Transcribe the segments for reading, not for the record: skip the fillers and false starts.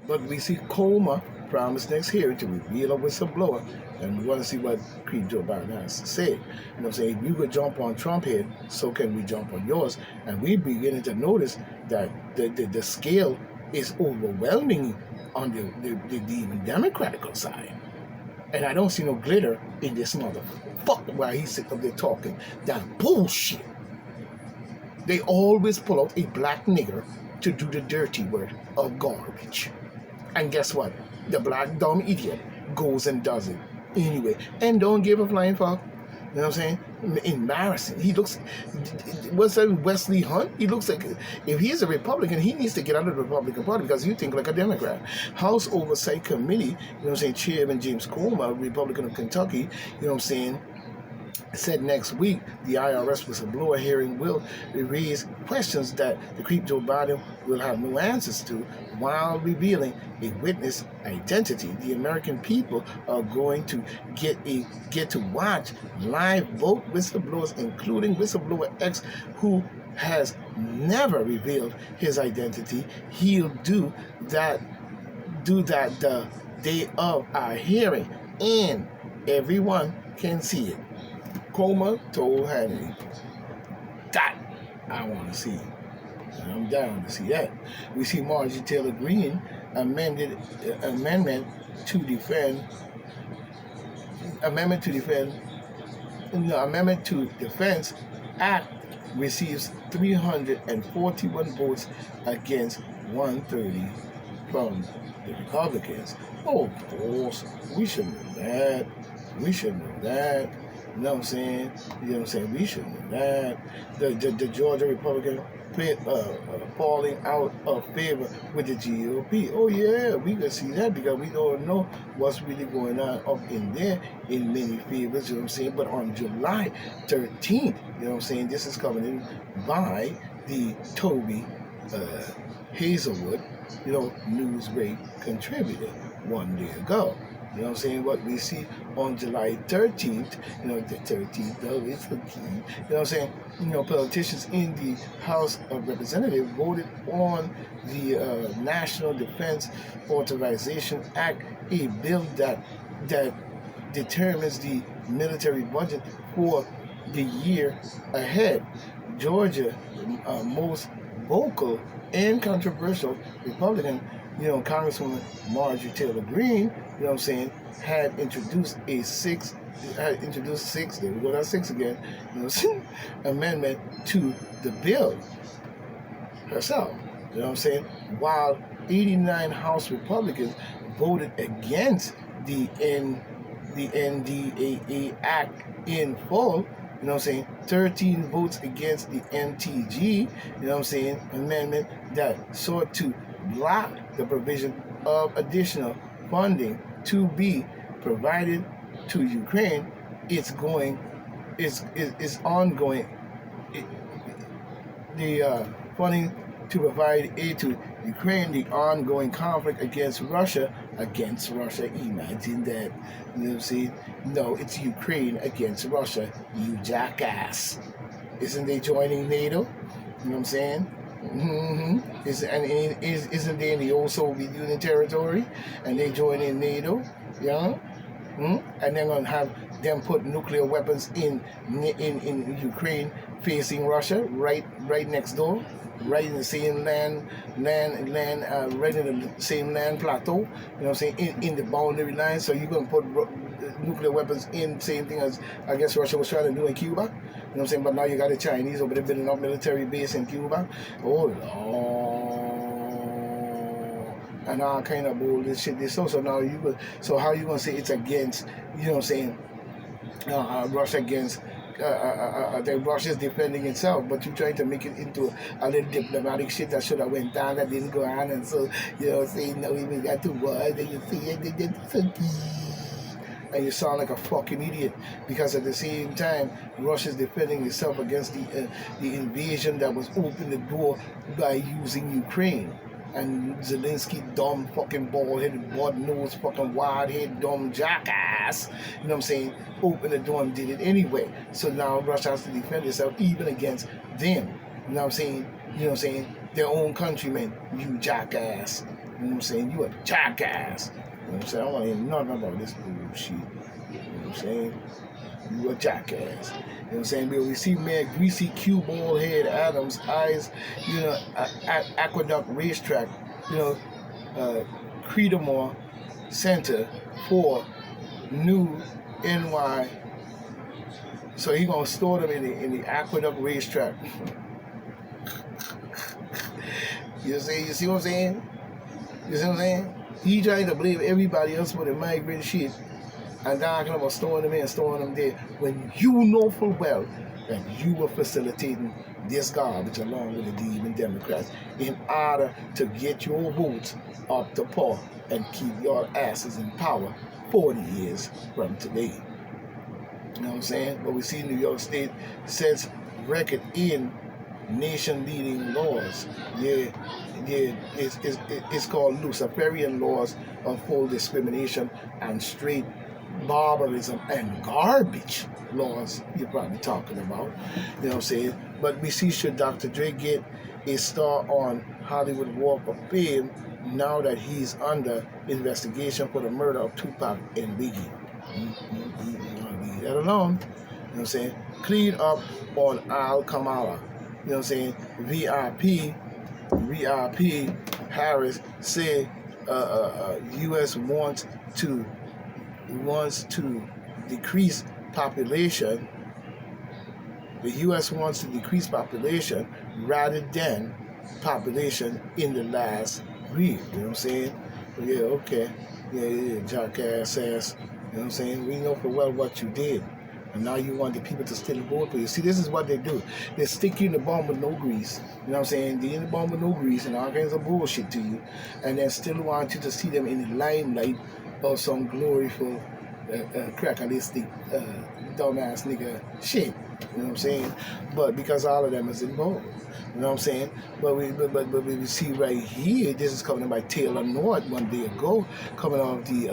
But we see Comer promised next hearing to reveal a whistleblower, and we want to see what Creep Joe Biden has to say. You know what I'm saying? If you could jump on Trump head, so can we jump on yours. And we beginning to notice that the scale is overwhelming on the even Democratical side. And I don't see no glitter in this motherfucker while he's sitting up there talking that bullshit. They always pull out a black nigger to do the dirty work of garbage. And guess what? The black dumb idiot goes and does it anyway. And don't give a flying fuck. You know what I'm saying? Embarrassing. He looks, what's that, Wesley Hunt? He looks like, if he's a Republican, he needs to get out of the Republican Party because you think like a Democrat. House Oversight Committee, you know what I'm saying, Chairman James Comer, Republican of Kentucky, you know what I'm saying, said next week the IRS whistleblower hearing will raise questions that the Creep Joe Biden will have no answers to while revealing a witness identity. The American people are going to get to watch live both whistleblowers, including whistleblower X, who has never revealed his identity. He'll do that the day of our hearing, and everyone can see it. Comer told Hannity, that I want to see. And I'm down to see that. We see Marjorie Taylor Greene amendment to Defense Act receives 341 votes against 130 from the Republicans. Oh, of course, we should know that. You know what I'm saying? We should know that. The Georgia Republican falling out of favor with the GOP. Oh yeah, we can see that because we don't know what's really going on up in there in many favors, you know what I'm saying? But on July 13th, you know what I'm saying, this is coming in by the Toby Hazelwood, you know, Newsbreak contributor one day ago. You know what I'm saying? What we see on July 13th, you know, the 13th, though, is the key. You know what I'm saying? You know, politicians in the House of Representatives voted on the National Defense Authorization Act, a bill that determines the military budget for the year ahead. Georgia, most vocal and controversial Republican, you know, Congresswoman Marjorie Taylor Greene, you know what I'm saying, had introduced six, there we go, that's six again, you know, amendment to the bill herself, you know what I'm saying, while 89 House Republicans voted against the NDAA Act in full. You know what I'm saying? 13 votes against the MTG, you know what I'm saying, amendment that sought to block the provision of additional funding to be provided to Ukraine. It's ongoing. The funding to provide aid to Ukraine, the ongoing conflict against Russia. Imagine that. You know what I'm saying? No, it's Ukraine against Russia, you jackass. Isn't they joining NATO? You know what I'm saying? Mm-hmm. Isn't they in the old Soviet Union territory? And they join in NATO? Yeah? And they're going to have them put nuclear weapons in Ukraine facing Russia, right next door, right in the same land, right in the same land plateau, you know what I'm saying, in the boundary line. So you're going to put nuclear weapons in, same thing as I guess Russia was trying to do in Cuba, you know what I'm saying, but now you got the Chinese over there building up military base in Cuba. Oh Lord. And all kind of bullshit shit. So now how you gonna say it's against, you know what I'm saying, Russia against that Russia's defending itself, but you're trying to make it into a little diplomatic shit that should have went down, that didn't go on, and so, you know what I'm saying, no, we got to war, and you see it, and you sound like a fucking idiot, because at the same time, Russia's defending itself against the invasion that was opened the door by using Ukraine. And Zelensky, dumb fucking bald-headed, blood-nosed, fucking wide-headed, dumb jackass, you know what I'm saying, opened the door and did it anyway. So now Russia has to defend itself even against them. You know what I'm saying? You know what I'm saying? Their own countrymen, you jackass. You know what I'm saying? You a jackass. You know what I'm saying? I don't want to hear nothing about this bullshit. You know what I'm saying? You a jackass. You know what I'm saying? But we see man greasy cue ball head Adams eyes, you know, Aqueduct racetrack, you know, Creedmoor Center for new NY. So he gonna store them in the Aqueduct racetrack. You see what I'm saying? You see what I'm saying? He trying to believe everybody else with the migrant shit and talking about storing them in, storing them there, when you know full well that you were facilitating this garbage along with the demon Democrats in order to get your votes up to par and keep your asses in power 40 years from today. You know what I'm saying? But we see New York State sets record in nation-leading laws. It's called Luciferian laws of full discrimination and straight barbarism and garbage laws you're probably talking about. You know what I'm saying? But we see should Dr. Dre get a star on Hollywood Walk of Fame now that he's under investigation for the murder of Tupac and Biggie. Leave that alone. You know what I'm saying? Clean up on Al Kamala. You know what I'm saying? VIP Harris said U.S. wants to decrease population. The U.S. wants to decrease population rather than population in the last year. You know what I'm saying? Yeah, okay. Yeah, jackass ass. You know what I'm saying? We know for well what you did. And now you want the people to still vote for you. See, this is what they do. They stick you in the bomb with no grease. You know what I'm saying? They in the bomb with no grease and all kinds of bullshit to you. And then still want you to see them in the limelight of some gloriful crackalistic dumbass nigga shit. You know what I'm saying? But because all of them is involved. You know what I'm saying? But we see right here, this is coming by Taylor North one day ago, coming off the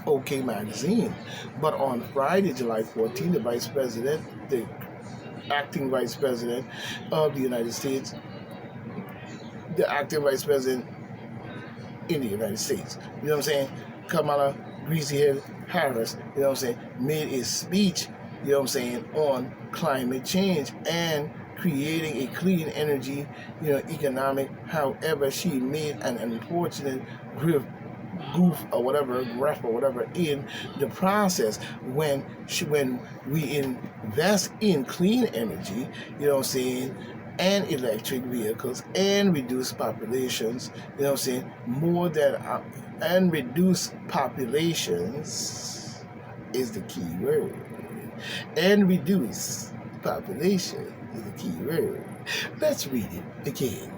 OK magazine. But on Friday, July 14th, the acting vice president of the United States, the acting vice president in the United States, you know what I'm saying, Kamala Greasyhead Harris, you know what I'm saying, made a speech, you know what I'm saying, on climate change and creating a clean energy, you know, economic. However, she made an unfortunate goof or whatever, graph or whatever in the process when we invest in clean energy, you know what I'm saying, and electric vehicles and reduce populations, you know what I'm saying, more than and reduce populations is the key word. And reduce population is the key word. Let's read it again.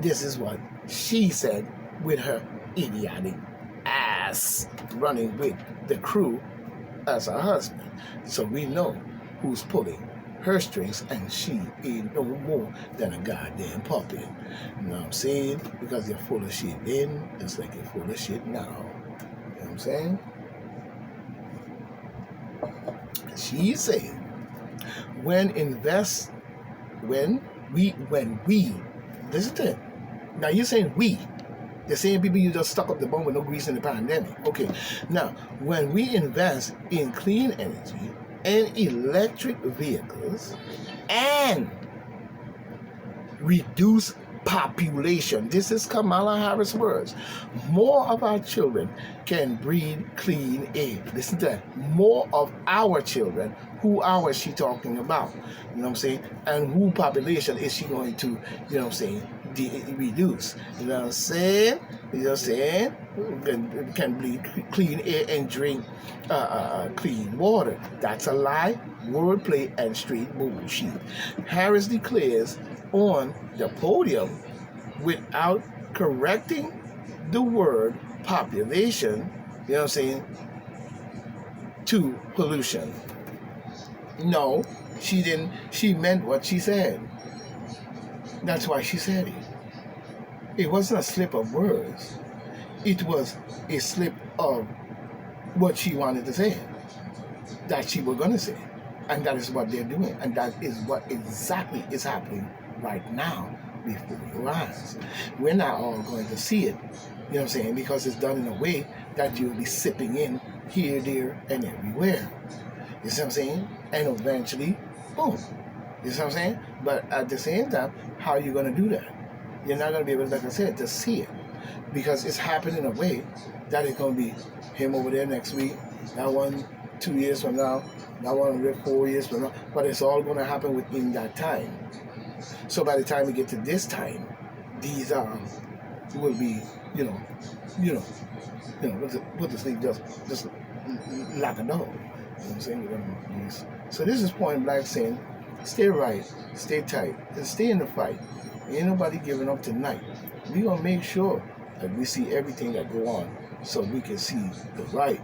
This is what she said with her idiotic ass running with the crew as her husband. So we know who's pulling her strings, and she ain't no more than a goddamn puppet. You know what I'm saying? Because you're full of shit then, just like you're full of shit now. You know what I'm saying? She said, when we, listen to it. Now you're saying we. The same people you just stuck up the bum with no grease in the pandemic. Okay. Now, when we invest in clean energy and electric vehicles and reduce population, this is Kamala Harris' words, more of our children can breathe clean air. Listen to that. More of our children. Who hour is she talking about? You know what I'm saying? And who population is she going to, you know what I'm saying, reduce? You know what I'm saying? You know what I'm saying? Can breathe clean air and drink clean water. That's a lie, wordplay, and straight bullshit. Harris declares on the podium without correcting the word population, you know what I'm saying, to pollution. No, she didn't. She meant what she said. That's why she said it. It wasn't a slip of words. It was a slip of what she wanted to say, that she was going to say. And that is what they're doing. And that is what exactly is happening right now before your eyes. We're not all going to see it, you know what I'm saying, because it's done in a way that you'll be sipping in here, there, and everywhere. You see what I'm saying? And eventually, boom. You see what I'm saying? But at the same time, how are you going to do that? You're not going to be able, like I said, to see it. Because it's happening in a way that it's going to be him over there next week, that one 2 years from now, that one 4 years from now. But it's all going to happen within that time. So by the time we get to this time, these will be, put the sleep just like a dog. You know what I'm saying? So this is point blank saying, stay right, stay tight, and stay in the fight. Ain't nobody giving up tonight. We gonna make sure that we see everything that go on so we can see the right.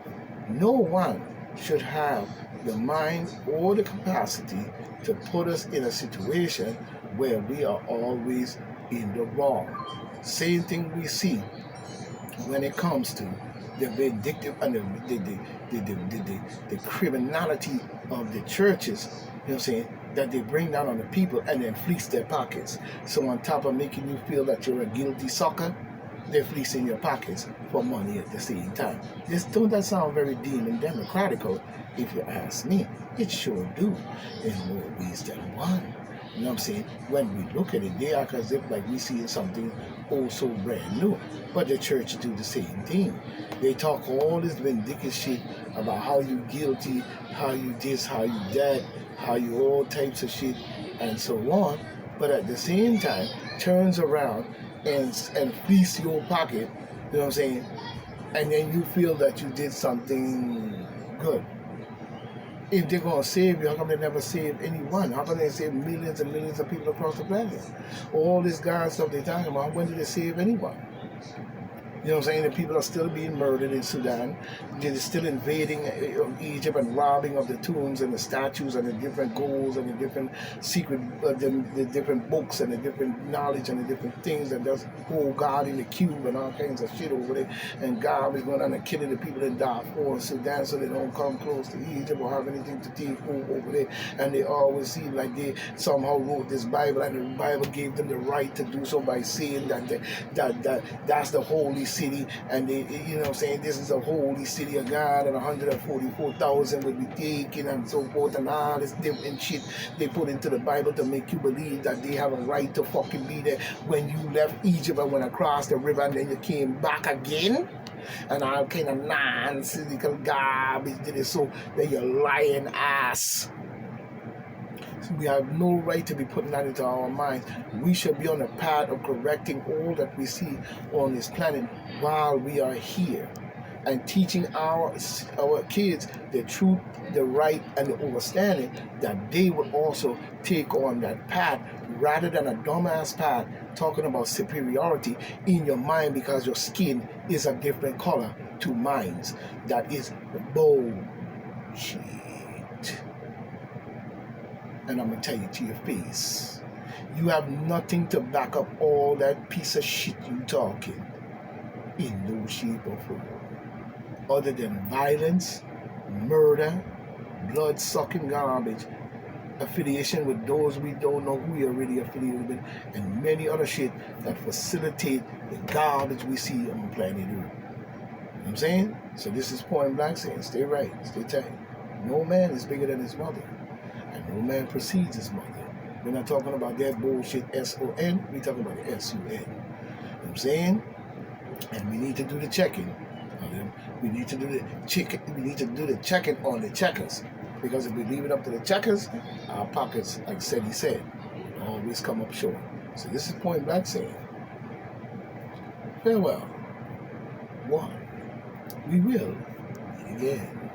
No one should have the mind or the capacity to put us in a situation where we are always in the wrong. Same thing we see when it comes to the vindictive and the criminality of the churches, you know what I'm saying, that they bring down on the people and then fleece their pockets. So on top of making you feel that you're a guilty sucker, they're fleecing your pockets for money at the same time. Don't that sound very demon democratical? If you ask me, it sure do, in more ways than one. You know what I'm saying? When we look at it, they act as if like we see something oh so brand new. But the church do the same thing. They talk all this vindictive shit about how you guilty, how you this, how you that, how you all types of shit, and so on. But at the same time, turns around and fleece your pocket, you know what I'm saying? And then you feel that you did something good. If they're going to save you, how come they never save anyone? How come they save millions and millions of people across the planet? All this God stuff they're talking about, when did they save anyone? You know what I'm saying? The people are still being murdered in Sudan. They're still invading Egypt and robbing of the tombs and the statues and the different goals and the different secret, the different books and the different knowledge and the different things, and just hold God in the cube and all kinds of shit over there. And God is going on and killing the people in Darfur and Sudan so they don't come close to Egypt or have anything to take over there. And they always seem like they somehow wrote this Bible, and the Bible gave them the right to do so by saying that that's the holy city, and they, you know what I'm saying, this is a holy city of God, and 144,000 will be taken and so forth, and all this different shit they put into the Bible to make you believe that they have a right to fucking be there when you left Egypt and went across the river and then you came back again, and all kind of nonsensical garbage did it. So then you're lying ass. We have no right to be putting that into our minds. We should be on the path of correcting all that we see on this planet while we are here, and teaching our kids the truth, the right, and the understanding that they will also take on that path rather than a dumbass path talking about superiority in your mind because your skin is a different color to mine's. That is bullshit. And I'm going to tell you to your face, you have nothing to back up all that piece of shit you talking in no shape or form, other than violence, murder, blood-sucking garbage, affiliation with those we don't know who you're really affiliated with, and many other shit that facilitate the garbage we see on planet Earth. You know what I'm saying? So this is point blank saying, stay right, stay tight. No man is bigger than his mother. And no man precedes his mother. We're not talking about that bullshit S-O-N. We're talking about the S-U-N. You know what I'm saying? And we need to do the checking on them. We need to do the checking on the checkers. Because if we leave it up to the checkers, our pockets, like he said, will always come up short. So this is point blank saying, farewell. One, we will meet again.